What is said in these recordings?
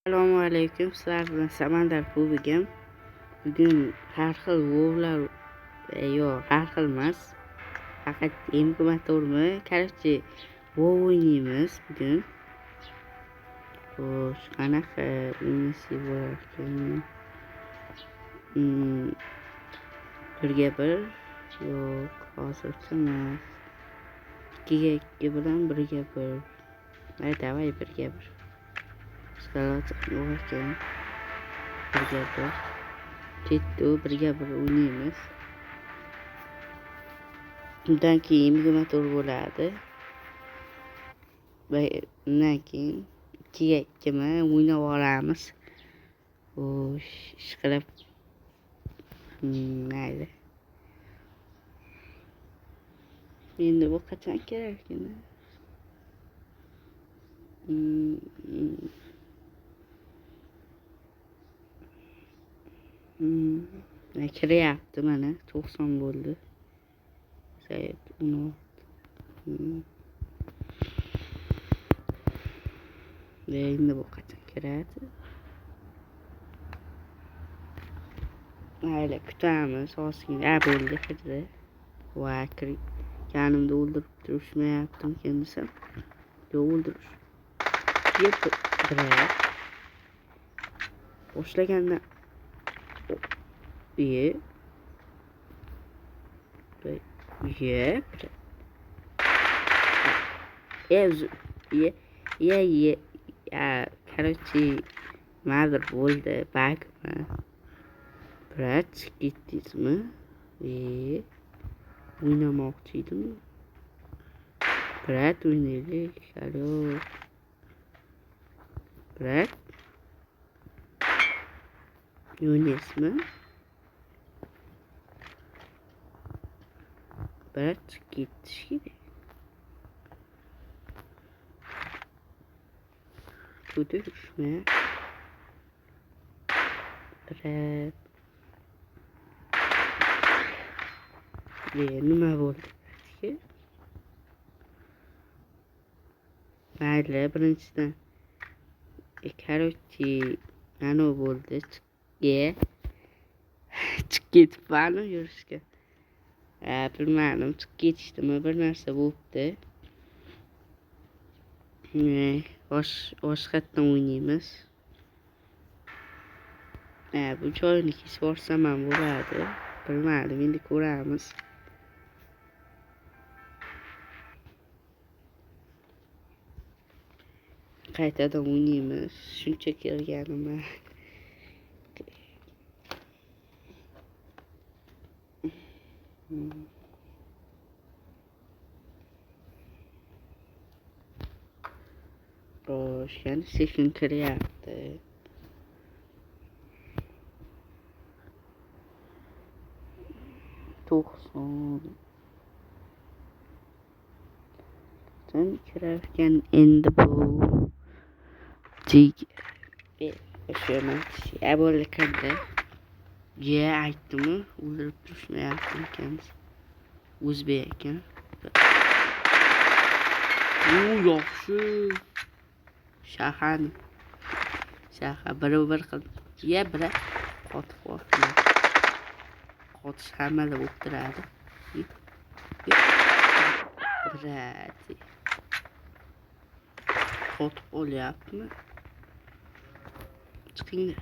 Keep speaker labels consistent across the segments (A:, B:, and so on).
A: Assalomu alaykum. Sizlar bilan Samandar Kubigim. Bugun har xil vovlar har xil emas. Faqat motormi? Короче, vov o'ynaymiz bugun. Xo'sh, qanaqa o'ynasa bo'larkan? Birga bir yo'q, hozircha emas. 2 ga 2 bilan birga bir. Davay birga bir. O'rgan birga bir ketdi birga bir o'ynaymiz. Undan keyin motor bo'ladi. Undan keyin 2 ga 2 o'ynab olamiz. Xo'sh, ishqilib mayli. Endi bu qachon kerak ekan? Kiryapti mana 90 bo'ldi. Sayt 16. Endi bu qachon kiradi? Mayli kutamiz. Ozgina bo'ldi kirdi. Voy, yanimda o'ldirib turishmayaptimikan desam. Yo'q, o'ldirish. Boshlagandan короче, ma'zur bo'ldi, bagmi? Biroz ketdingizmi? O'ynamoqchi edim. Biroz o'ynaylik. Alo. Biroz o'ynaysizmi? Biroz ketish kerak. Ko'rishma. Biroz nima bo'ldi? Mayli, birinchidan короче, mana bo'ldi. Chiqib ketibman yurishga. Bilmadim, chiqib ketishdimi, bir narsa bo'libdi. Boshqatdan o'ynaymiz. Bu joyni kesib yuborsam ham bo'ladi. Bilmadim, endi ko'ramiz. Qaytadan o'ynaymiz. Shuncha kelganim. Xo'sh, yana sekin kiryapti. Sen kirarkan endi bu bo'ldi kirdi. Aytdimi, o'ldirib turishmayapti ekanmiz. O'zbek ekan. Yaxshi. Shahar bir qildi. Biri qotib qoldi. Qotish hammada bo'lib turadi. Qotib qolyaptimi? Chiqinglar.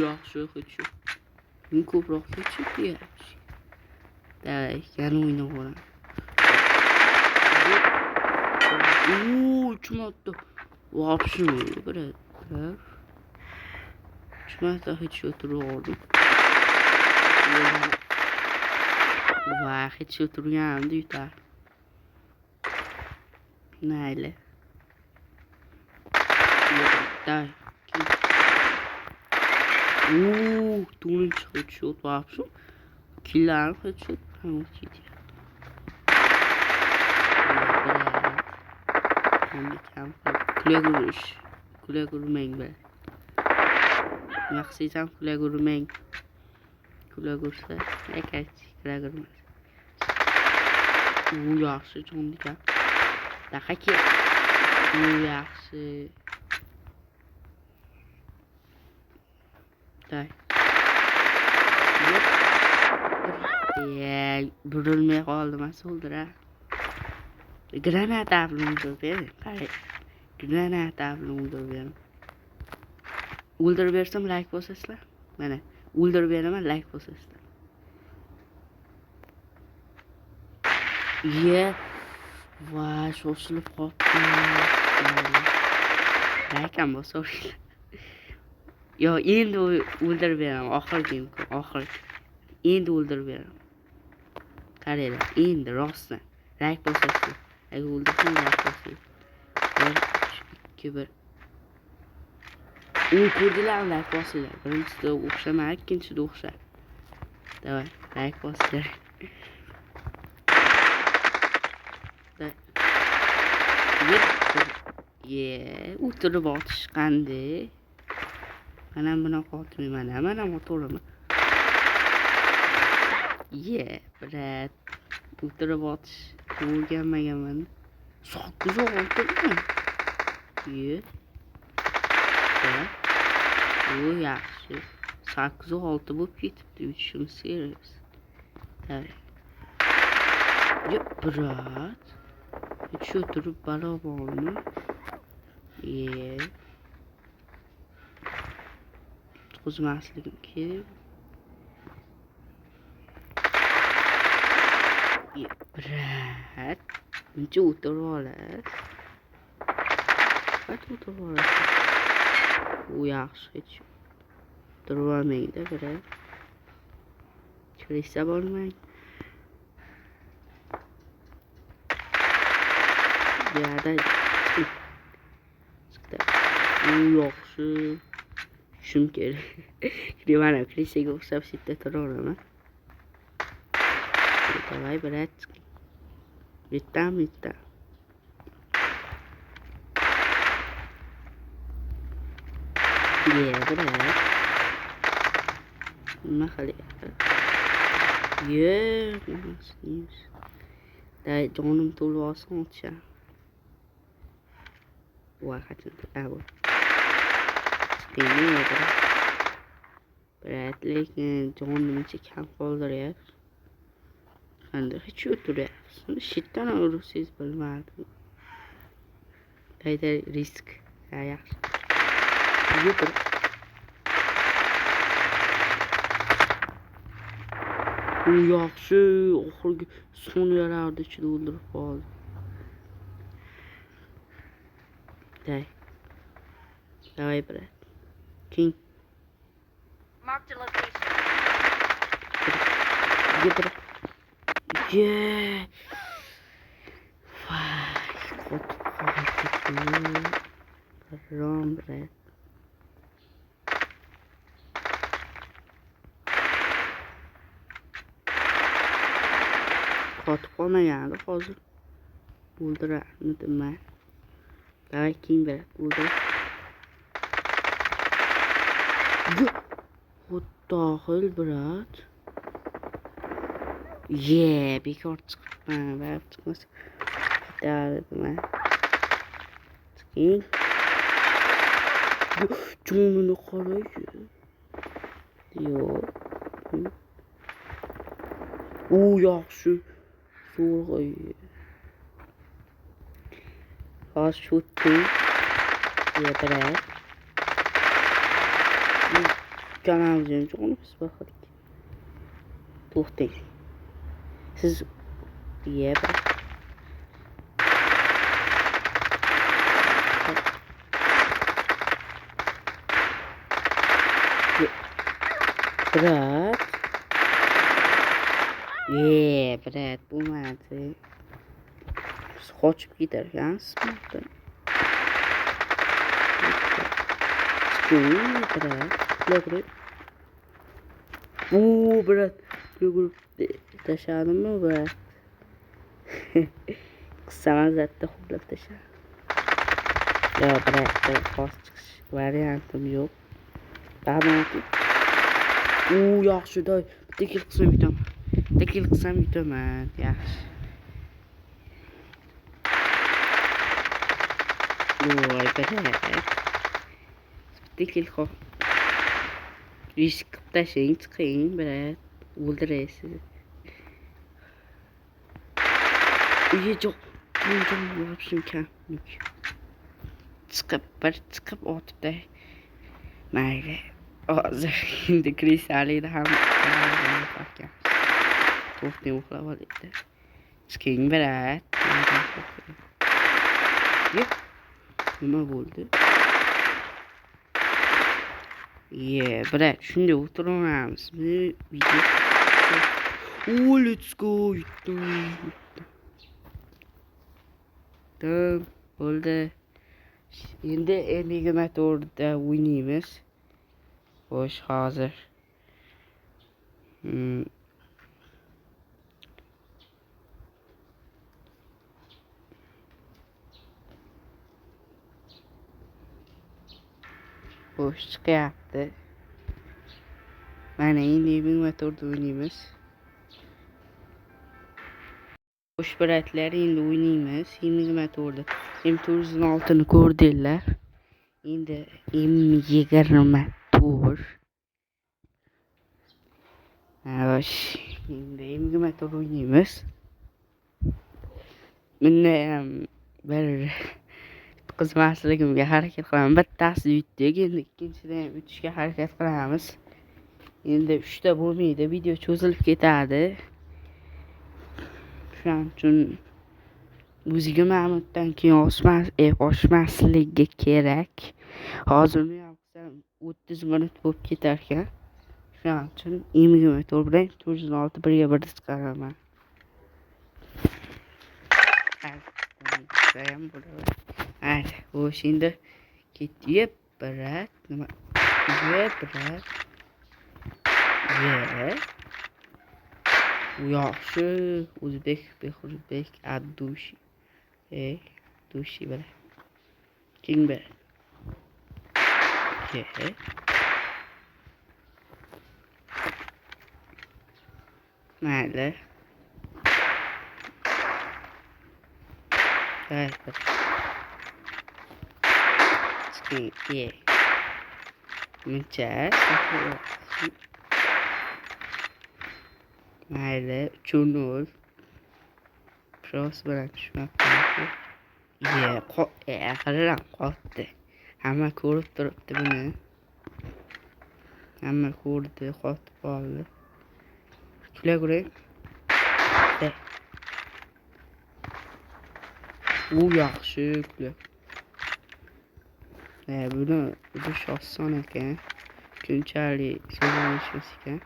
A: Yaxshi hech. Men ko'proq hech yaxshi. Davay, yana o'ynab olaman. Uchmoqda. Вообще, брат. Uchmoqda hech o'tirib oldim. Hech o'tirganimda yutar. Mayli. Davay. To'rtinchi headshot вообще. Killar headshot ham ketdi. Kula gurmang be. Yaxshiysan, kula gurmang. kulaversa, kulavermas. U yaxshi jo'ndika. Daqaki. U yaxshi. Day. Burilmay qoldi, mas'uldira. Granata bilan o'ldirib qara. Granata bilan o'ldirib. O'ldirib bersam like bosasizlar. Mana, o'ldirib beraman, like bosasizlar. Voy, shoshilib qopti. Like ham bosaveringlar. Yo, endi o'ldirib beraman, oxirgi imkon, oxirgi. Endi o'ldirib beraman. Qaranglar, endi rostdan like bosasizlar. Agar o'ldirsam like bosinglar. 1 2 1. U ko'rdilarmi, like bosinglar. Birinchisida o'xshamadi, ikkinchisida o'xshadi. Davay, like bosinglar. O'tirib otish qanday? Mana bunaqa otmayman, mana motorimi. Brat. O'tirib otish o'rganmaganman. So'qqiz oltimi? O yaxshi. 8 6 bo'lib ketibdi, uchishimiz kerak. Brat. Shu turib balobormi? Qo'zmasligim kerak. Brat. Buncha o'tirib olasiz. O'tirib olasiz. U yaxshi hech. O'tirib olmaydi, brat. Kirishsa bo'lmaydi. Chiqdi. U yaxshi. Shum kerak. Mana kirishga o'xshab sitda turaveraman. Давай, brat. Bitta. Brat. Nima qilyapti? Jonim to'lib olsin o'tsa. Voy, qachon brat, lekin jonimcha kam qoldiryapti. Qanday hech o'tiryapsiz? Shitdan ursangiz bilmadim. Qayda risk. Yaxshi. U yaxshi, oxirgi son yararda ichida o'ldirib qoldi. Давай, brat. King.
B: Marked a location.
A: Wrong, brat. Qotib qolmagandi hozir. O'ldirarmidim men. Davay, King, brat, o'ldir. Xudohil, brat. Bekor chiqibman, barib chiqmasa ketardim men. Chiqing. Jonini qaraychi. U yaxshi. Zo'rg'ay. Hozir shutting. Brat. Kanalga jo'nimiz baxirlik. To'xtang. Siz brat. Brat. Brat, bo'lmadi. Qochib ketarkansizmi? Brat. Brat. Tashladimmi, brat? Qissaman zatda xublab tashladim. Brat, xos chiqish variantim yo'q. Barmoqni yaxshi doy. Bitta kill qilsam yutaman. Bitta kill qilsam yutaman. Yaxshi. Voy birat. Bitta kill qil. Risk qilib tashlang, chiqing birat. O'ldirasiz. Yo'q. Menga yapishim kam. Chiqib otibda. Mayli. Hozir endi krisalikda ham farqi. To'xtang uxlab olaydi. Chiqing birat. Yo'q. Nima bo'ldi? Birat, shunday o'tiraveramizmi? Video. Let's go. Bo'ldi. Endi Amiga motorda o'ynaymiz. Xo'sh, hozir. Xo'sh, chiqyapti. Mana endi Amiga motorda o'ynaymiz. Xo'sh, biratlar, endi o'ynaymiz. Amiga motorda M406 ni ko'rdinglar. Endi M24. Xo'sh, endi Amiga motor o'ynaymiz. Bunda ham bir qizmasligimga harakat qilaman. Bittasi yutdik, endi ikkinchisidan ham yutishga harakat qilamiz. Endi 3 ta bo'lmaydi, video cho'zilib ketadi. Shuning uchun o'ziga Mahmuddan keyin oshmasligi kerak. Hozir uni ham qilsam 30 minut bo'lib ketar ekan. Shuning uchun Amiga motor bilan 406 birga birga chiqaraman. Haydi, xo'sh, endi ketib birat, nima? Birat. Yaxshi, o'zbek, Bekho'zbek, Abdushi. Dushi bilan. King bilan. Mayli. Chiqing. Muncha. Mayli, 3-0. Pros bilan tushmabdi. Aqlim qotdi. Hamma ko'rib turibdi buni. Hamma ko'rdi, qotib qoldi. Kulaguring. Yaxshi kula. Buni urush oson ekan. Shunchalik so'ralishmas ekan.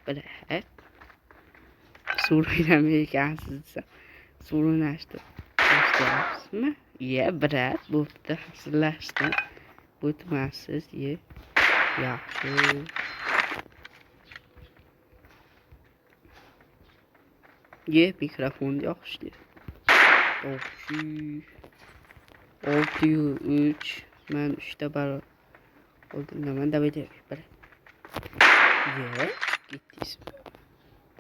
A: Birat. So'rayapsiz. So'rashdi. Boshlayapsizmi? Birat, bo'pti, hazillashdi. O'tmasiz, yaxshi. Mikrofon yaxshi. 603. Men 3 ta bar oldim. Davay. Gittis.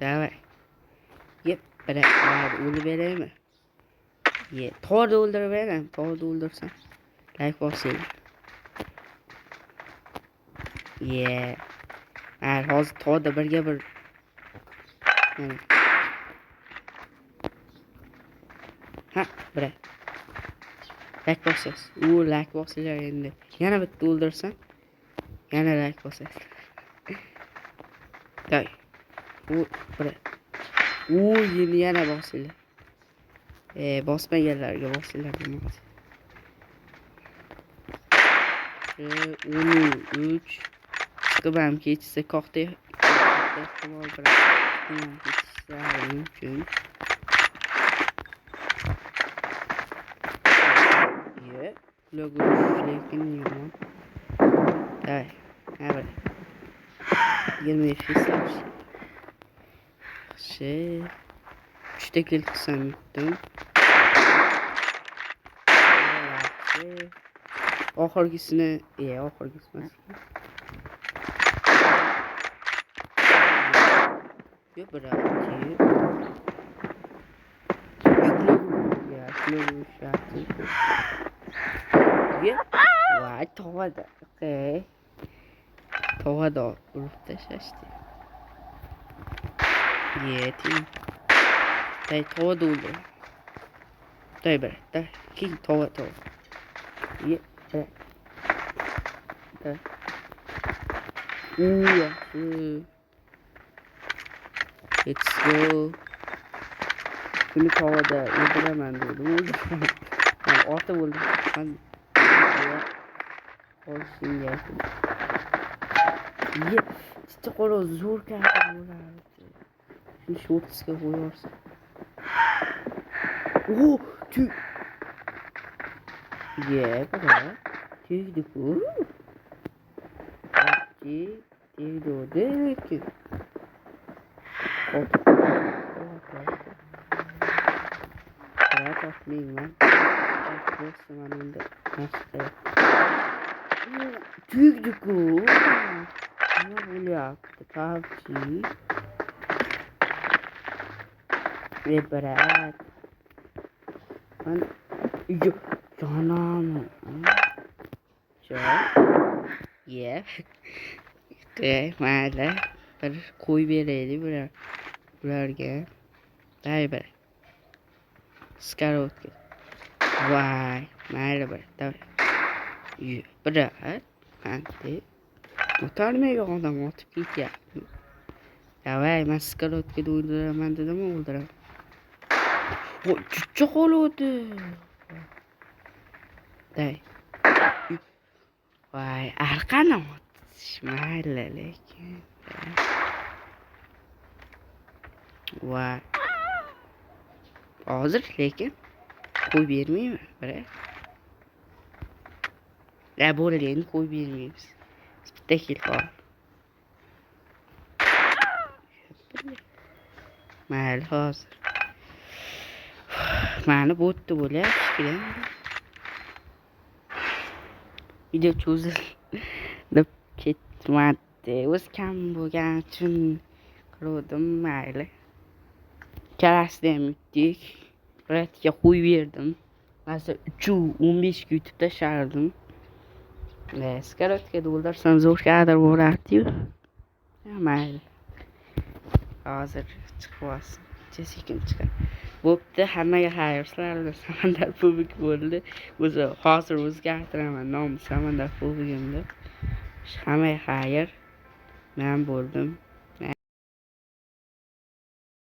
A: Davay. Birat, o'lib beraymi? To'g'ri o'ldirib, to'g'ri o'ldirsam. Like bosing. Hozir to'g'ri birga bir. Birat. Like bosasiz. Like bosinglar endi. Yana bitta o'ldirsam, yana like bosasiz. Day. Birat. Yana bosinglar. Bosmaganlarga bosinglar demoqchi. 13 chiqib ham ketsa qoqda ehtimol bilan ketsa mumkin. Logo lekin yomon. Day. 20 fils. Şey. 3'te kill qilsam yutdim. oxirgisini, oxirgisi emas. Yo'q, biroq. Ya, şunu şartı. Ya, vay tovada. Okay. Tovada urib tashlashdi. Yeting. Day tovada o'ldi. Day bir, day. Keyin tova. Ye, day. Day. Yaxshi. Let's go. Shuni tovada o'ldiraman dedim. Men otib o'ldim. Qolishing kerak. Ye, chiqdi qolo zo'r katta bo'lardi. Shuni shortsga qo'yorsan. Tüy. Ye, bora. Tüydi-ku. Tüydi o değil. Bırak atmayayım lan. Yoksa ben önde nasıl? Tüydü-ku. Ne böyle yaptı? Tavcı. Ve bırak. Ben... Yok. Canım. Çok. Yep. Mayli. Bir qo'y beraylik bularga. Day bir. Skarotka. Voy, mayli bir. Biroq, qanday o'tarmagan odam otib ketyapti. Davay, men skarotkada o'ldiraman dedim, o'ldiraman. Voy, chuchcha qoluvdi. Day. Voy, arqani mayli lekin. Voy. Hozir lekin qo'y bermayman, biroq. Bo'ldi, endi qo'y bermaymiz. Bitta kill qol. Mayli hozir. Mani bo'tdi bo'lyapti. Video cho'zilib ketmadi. O'z kam bo'lgani uchun qildim, mayli. Ikkalasida ham yutdik. Biratga qo'y berdim. Masalan 3:15 ga yutib tashlardim. Skarotkada o'ldirsam zo'r kadr bo'lardi-yu. Mayli. Hozir chiqib olsin. Sekin chiqar. Bo'pti, hammaga xayr. Sizlar Samandar Pubik bo'ldi. O'zi hozir o'zgartiraman nomni Samandar Pubigimni. Hammaga xayr. Men bo'ldim.